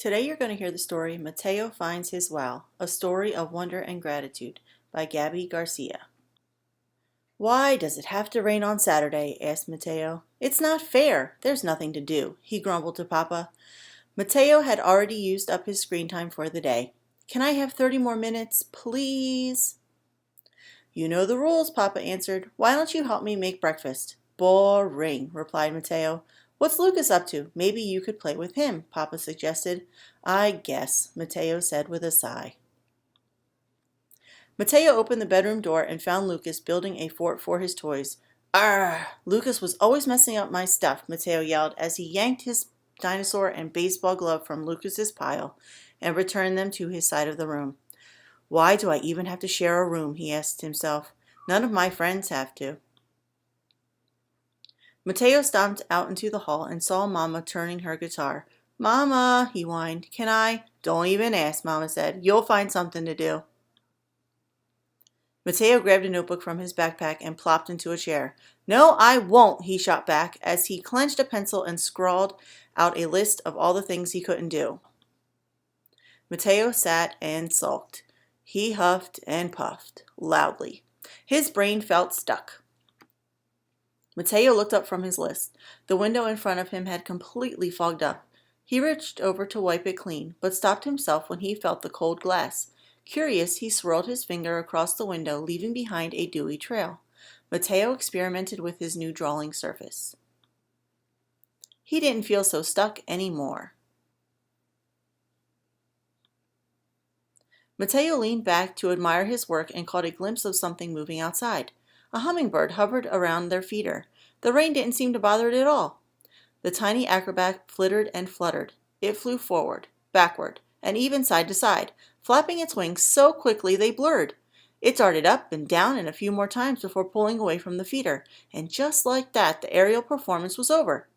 Today you're going to hear the story Mateo Finds His Wow, a story of wonder and gratitude by Gabby Garcia. Why does it have to rain on Saturday? Asked Mateo. It's not fair. There's nothing to do, he grumbled to Papa. Mateo had already used up his screen time for the day. Can I have 30 more minutes, please? You know the rules, Papa answered. Why don't you help me make breakfast? Boring, replied Mateo. What's Lucas up to? Maybe you could play with him, Papa suggested. I guess, Mateo said with a sigh. Mateo opened the bedroom door and found Lucas building a fort for his toys. Arrgh! Lucas was always messing up my stuff, Mateo yelled as he yanked his dinosaur and baseball glove from Lucas's pile and returned them to his side of the room. Why do I even have to share a room? He asked himself. None of my friends have to. Mateo stomped out into the hall and saw Mama turning her guitar. Mama, he whined, can I? Don't even ask, Mama said. You'll find something to do. Mateo grabbed a notebook from his backpack and plopped into a chair. No, I won't, he shot back as he clenched a pencil and scrawled out a list of all the things he couldn't do. Mateo sat and sulked. He huffed and puffed loudly. His brain felt stuck. Mateo looked up from his list. The window in front of him had completely fogged up. He reached over to wipe it clean, but stopped himself when he felt the cold glass. Curious, he swirled his finger across the window, leaving behind a dewy trail. Mateo experimented with his new drawing surface. He didn't feel so stuck anymore. Mateo leaned back to admire his work and caught a glimpse of something moving outside. A hummingbird hovered around their feeder. The rain didn't seem to bother it at all. The tiny acrobat flittered and fluttered. It flew forward, backward, and even side to side, flapping its wings so quickly they blurred. It darted up and down and a few more times before pulling away from the feeder, and just like that the aerial performance was over.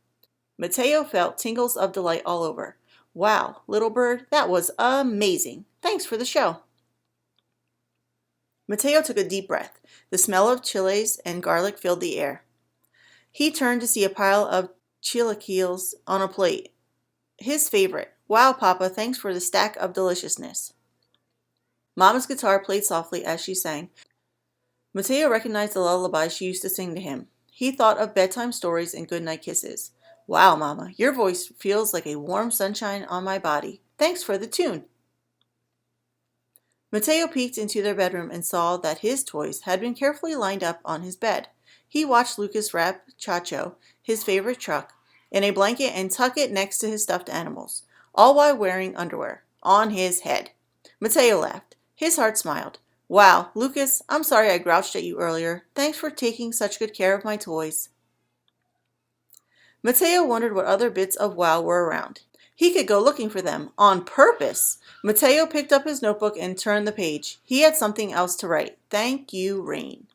Mateo felt tingles of delight all over. Wow, little bird, that was amazing. Thanks for the show. Mateo took a deep breath. The smell of chiles and garlic filled the air. He turned to see a pile of chilaquiles on a plate. His favorite. Wow, Papa, thanks for the stack of deliciousness. Mama's guitar played softly as she sang. Mateo recognized the lullaby she used to sing to him. He thought of bedtime stories and goodnight kisses. Wow, Mama, your voice feels like a warm sunshine on my body. Thanks for the tune. Mateo peeked into their bedroom and saw that his toys had been carefully lined up on his bed. He watched Lucas wrap Chacho, his favorite truck, in a blanket and tuck it next to his stuffed animals, all while wearing underwear, on his head. Mateo laughed. His heart smiled. Wow, Lucas, I'm sorry I grouched at you earlier. Thanks for taking such good care of my toys. Mateo wondered what other bits of wow were around. He could go looking for them, on purpose. Mateo picked up his notebook and turned the page. He had something else to write. Thank you, Rain.